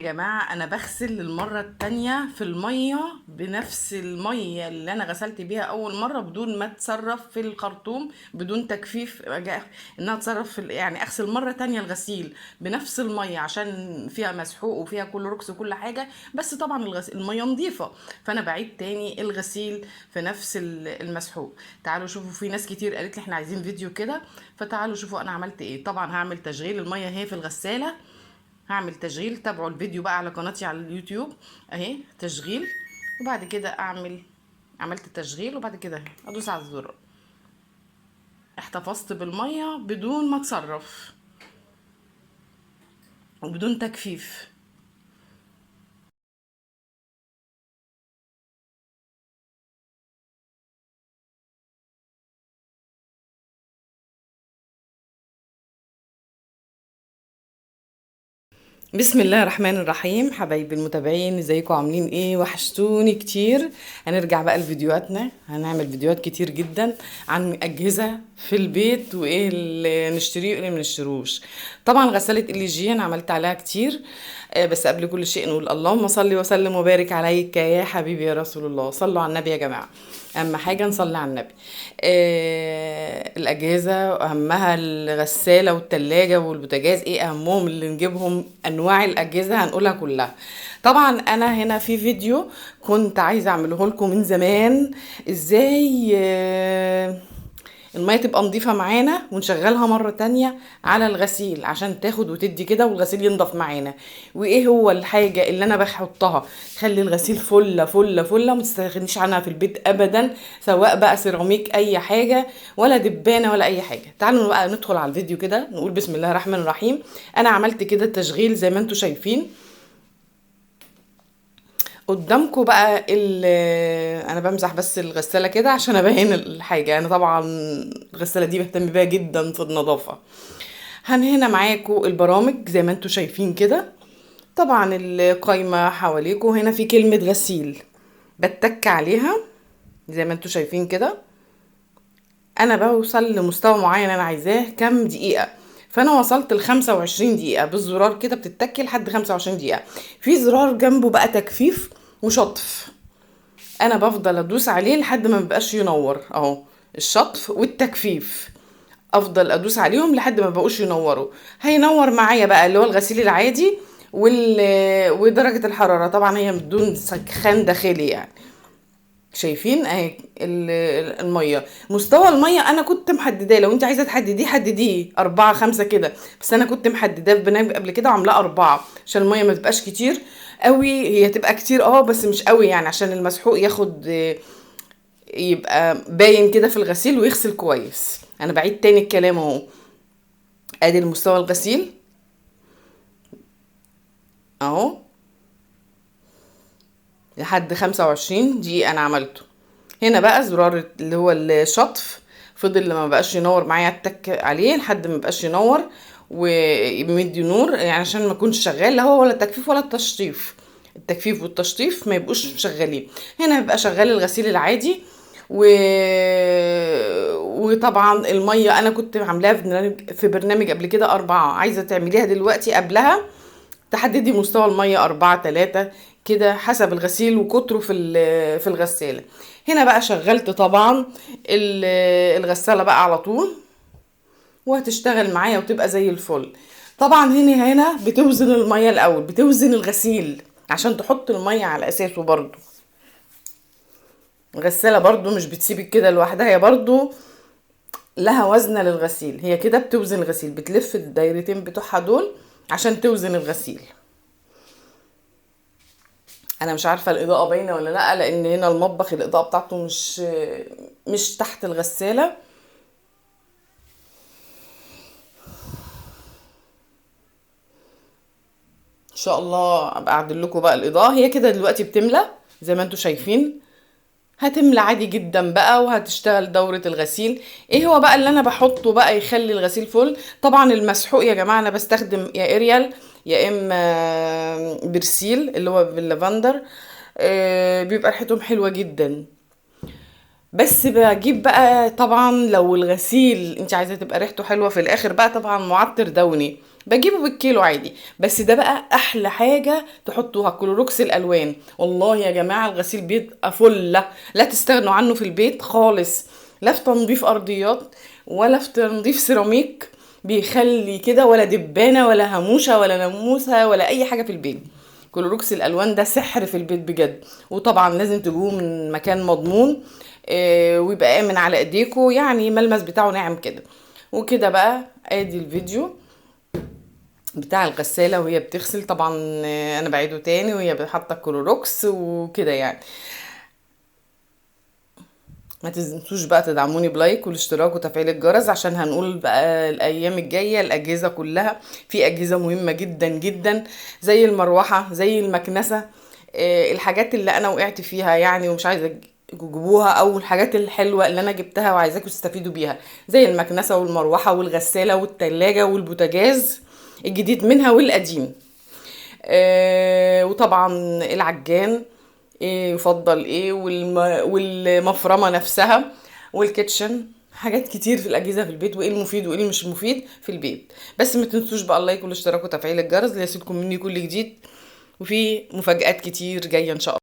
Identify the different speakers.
Speaker 1: يا جماعة أنا بغسل المرة التانية في المية بنفس المية اللي أنا غسلت بيها أول مرة بدون ما أتصرف في الخرطوم، بدون تجفيف إنها أتصرف يعني أغسل مرة تانية الغسيل بنفس المية عشان فيها مسحوق وفيها كلوركس وكل حاجة. بس طبعا المية نظيفة، فأنا بعيد تاني الغسيل في نفس المسحوق. تعالوا شوفوا، في ناس كتير قالت لي إحنا عايزين فيديو كده، فتعالوا شوفوا أنا عملت إيه. طبعا هعمل تشغيل المية هي في الغسالة، هعمل تشغيل. تابعوا الفيديو بقى على قناتي على اليوتيوب اهي تشغيل. وبعد كده عملت تشغيل وبعد كده ادوس على الزر. احتفظت بالميه بدون ما اتصرف وبدون تجفيف. بسم الله الرحمن الرحيم. حبايبي المتابعين، ازيكم؟ عاملين ايه؟ وحشتوني كتير. هنرجع بقى لفيديوهاتنا، هنعمل فيديوهات كتير جدا عن اجهزه في البيت وايه اللي نشتريه وايه اللي منشتروش. طبعا غساله ال جي انا عملت عليها كتير. بس قبل كل شيء نقول اللهم صل وسلم وبارك عليك يا حبيبي يا رسول الله. صلوا على النبي يا جماعه، اهم حاجه نصلي على النبي. الاجهزه اهمها الغساله والتلاجة والبوتاجاز. ايه اهمهم اللي نجيبهم؟ انواع الاجهزه هنقولها كلها. طبعا انا هنا في فيديو كنت عايزه اعمله لكم من زمان، ازاي المية تبقى نظيفة معانا ونشغلها مرة تانية على الغسيل عشان تاخد وتدي كده والغسيل ينضف معانا. وايه هو الحاجة اللي انا بحطها خلي الغسيل فلة فلة فلة، متستغنيش عنها في البيت ابدا، سواء بقى سيراميك اي حاجة ولا دبانة ولا اي حاجة. تعالوا بقى ندخل على الفيديو كده، نقول بسم الله الرحمن الرحيم. انا عملت كده التشغيل زي ما انتم شايفين قدامكم بقى. انا بمسح بس الغساله كده عشان ابين الحاجه. انا طبعا الغساله دي بهتم بيها جدا في النظافه. هنا معاكم البرامج زي ما انتم شايفين كده. طبعا القايمه حواليكم هنا في كلمه غسيل، بتك عليها زي ما انتم شايفين كده. انا بوصل لمستوى معين انا عايزاه كام دقيقه، فانا وصلت ل 25 دقيقه بالزرار كده، بتتكي لحد 25 دقيقه. في زرار جنبه بقى تجفيف وشطف، انا بفضل ادوس عليه لحد ما مبقاش ينور اهو. الشطف والتجفيف افضل ادوس عليهم لحد ما بقوش ينوروا. هينور معايا بقى اللي هو الغسيل العادي ودرجة الحرارة طبعا هي بدون سخان داخلي يعني. شايفين اهي المية، مستوى المية انا كنت محدداه. لو انت عايزة تحدديه حدديه 4 5 كده، بس انا كنت محدداه في برنامج قبل كده وعاملاه 4 عشان المية ما تبقاش كتير قوي. هي تبقى كتير بس مش قوي يعني، عشان المسحوق ياخد يبقى باين كده في الغسيل ويغسل كويس. انا بعيد تاني الكلام اهو. ادي المستوى الغسيل اهو لحد 25 دقيقة انا عملته. هنا بقى زرار اللي هو الشطف، فضل لما بقاش ينور معايا اتك عليه لحد ما بقاش ينور ويمدي نور، يعني عشان ما يكونش شغال لا هو ولا التجفيف ولا التشطيف. التجفيف والتشطيف ما يبقوش شغالين. هنا بيبقى شغال الغسيل العادي و... وطبعا المية انا كنت عاملاها في برنامج قبل كده 4، عايزة تعمليها دلوقتي قبلها تحددي مستوى المية 4 3 كده حسب الغسيل وكتره في الغسالة. هنا بقى شغلت طبعا الغسالة بقى على طول وهتشتغل معايا وتبقى زي الفل. طبعا هنا بتوزن المية الاول، بتوزن الغسيل عشان تحط المية على اساسه. برضو الغسالة برضو مش بتسيبك كده لوحدها، هي برضو لها وزنة للغسيل. هي كده بتوزن الغسيل، بتلف الدايرتين بتوعها دول عشان توزن الغسيل. انا مش عارفه الاضاءه باينه ولا لا، لان هنا المطبخ الاضاءه بتاعته مش تحت الغساله. ان شاء الله ابقى اعدل لكم بقى الاضاءه. هي كده دلوقتي بتملى زي ما انتم شايفين، هتملى عادي جدا بقى وهتشتغل دورة الغسيل. ايه هو بقى اللي انا بحطه بقى يخلي الغسيل فل؟ طبعا المسحوق يا جماعة انا بستخدم يا اريال يا اما برسيل اللي هو باللافندر. بيبقى ريحتهم حلوة جدا. بس بجيب بقى طبعا لو الغسيل انت عايزة تبقى ريحته حلوة في الاخر بقى طبعا معطر دوني بجيبه بالكيلو عادي. بس ده بقى احلى حاجه تحطوها، كلوروكس الالوان. والله يا جماعه الغسيل بيبقى فله، لا تستغنوا عنه في البيت خالص، لا في تنظيف ارضيات ولا في تنظيف سيراميك. بيخلي كده ولا دبانه ولا هموشه ولا ناموسه ولا اي حاجه في البيت. كلوروكس الالوان ده سحر في البيت بجد. وطبعا لازم تجيبوه من مكان مضمون، ويبقى امن على ايديكوا، يعني ملمس بتاعه ناعم كده. وكده بقى ادي الفيديو بتاع الغسالة وهي بتغسل. طبعا انا بعيده تاني وهي حاطه كلوروكس وكده يعني. ما تنسوش بقى تدعموني بلايك والاشتراك وتفعيل الجرس، عشان هنقول بقى الايام الجايه الاجهزه كلها. في اجهزه مهمه جدا جدا زي المروحه، زي المكنسه، الحاجات اللي انا وقعت فيها يعني ومش عايزه تجيبوها، او الحاجات الحلوه اللي انا جبتها وعايزاكم تستفيدوا بيها، زي المكنسه والمروحه والغساله والتلاجة والبوتاجاز الجديد منها والقديم. وطبعا العجان ايه يفضل ايه، والمفرمه نفسها والكيتشن. حاجات كتير في الاجهزه في البيت، وايه المفيد وايه مش مفيد في البيت. بس ما تنسوش بقى اللايك والاشتراك وتفعيل الجرس ليصلكم مني كل جديد، وفي مفاجآت كتير جايه ان شاء الله.